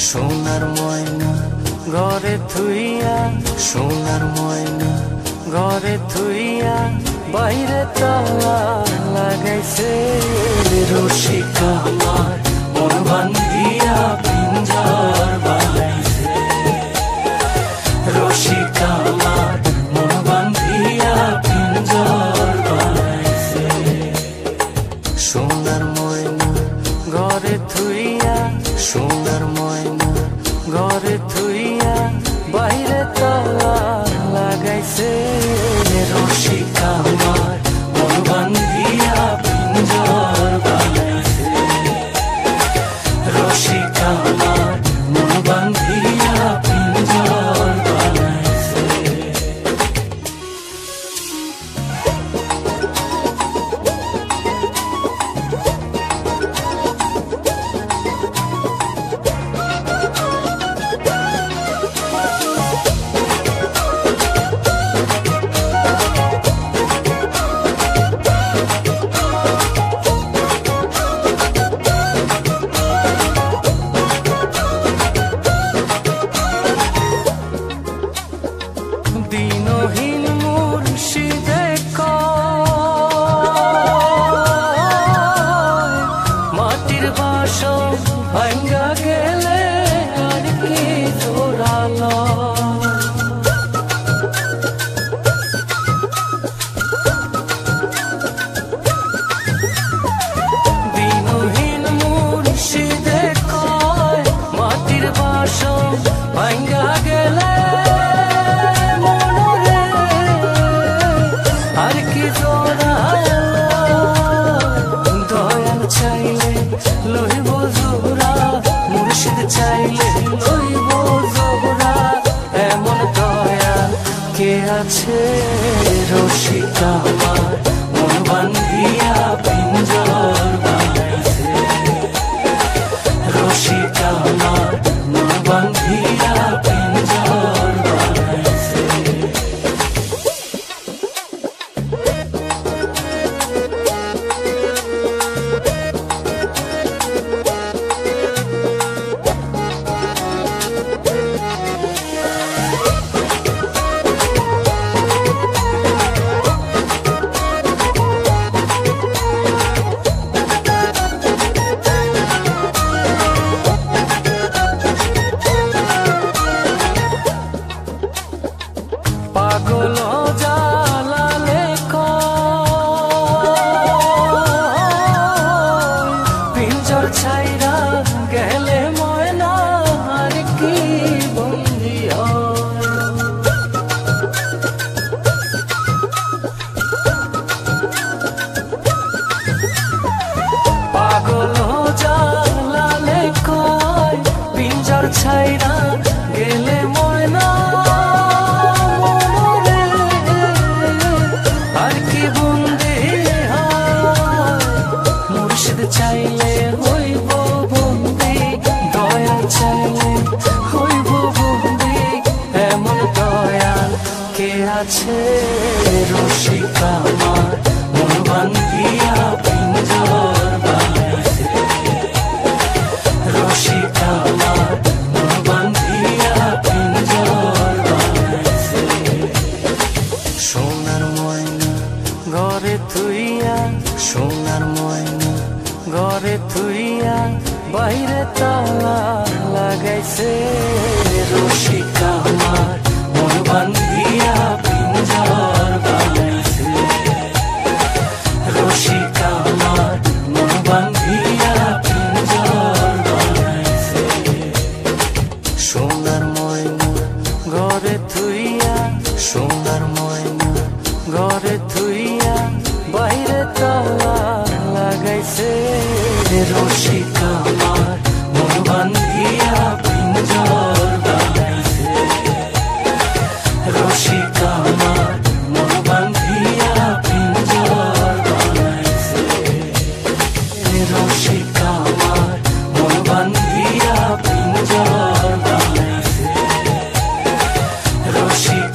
সোনার ময়না ঘরে থুইয়া, সোনার ময়না ঘরে থুইয়া, বাইরে তালা লাগাইছে রসিকা আমার মন বান্ধিয়া পিঞ্জর বানাইছে। রসিকা আমার মন বান্ধিয়া পিঞ্জর বানাইছে। সোনার ময়না ঘরে থুইয়া, সোনার ময়না ঘরে থুইয়া, বাইরে তালা লাগাইছে রসিকা আমার মন বান্ধিয়া পিঞ্জর বানাইছে। রসিকা আমার মন বান্ধিয়া পিঞ্জর বানাইছে। দিনহীন মুর্শিদে কয়, মাটির বাসন ভাঙ্গা গেলে আর কি জোড়ালো। দিনহীন মুর্শিদে কয়, মাটির বাসন ভাঙ্গা গেলে চাইলে লইব জোড়া, মুর্শিদ চাইলে লইব জোড়া, এমন দয়া কে আছে রসিকা আমার মন বান্ধিয়া পিঞ্জর বানাইছে। রসিকা আমার মন বান্ধিয়া পিঞ্জর বানাইছে। পাগল জালালে কয়, পিঞ্জর ছাইরা গেলে ময়না আর কি বন্দি হয়। পাগল জালালে কয়, পিঞ্জর ছাইরা গেলে ময়না চাইলে হইব বন্দি, দয়া চাইলে হইব বন্দি, এমন দয়াল কে আছে রসিকা আমার মন বান্ধিয়া পিঞ্জর বানাইছে। রসিকা আমার মন বান্ধিয়া পিঞ্জর বানাইছে। সোনার ময়না ঘরে থুইয়া, সোনার ময়না ঘরে থুইয়া, বাইরে তালা লাগাইছে রসিকা আমার মন বান্ধিয়া পিঞ্জর বানাইছে। রসিকা আমার মন বান্ধিয়া পিঞ্জর বানাইছে। সোনার ময়না ঘরে থুইয়া, সোনার ময়না ঘরে থুইয়া, বাইরে তালা লাগাইছে রসিকা আমার মন বান্ধিয়া পিঞ্জর বানাইছে। রসিকা আমার মন বান্ধিয়া পিঞ্জর বানাইছে। রসিকা আমার মন বান্ধিয়া পিঞ্জর বানাইছে। রসিকা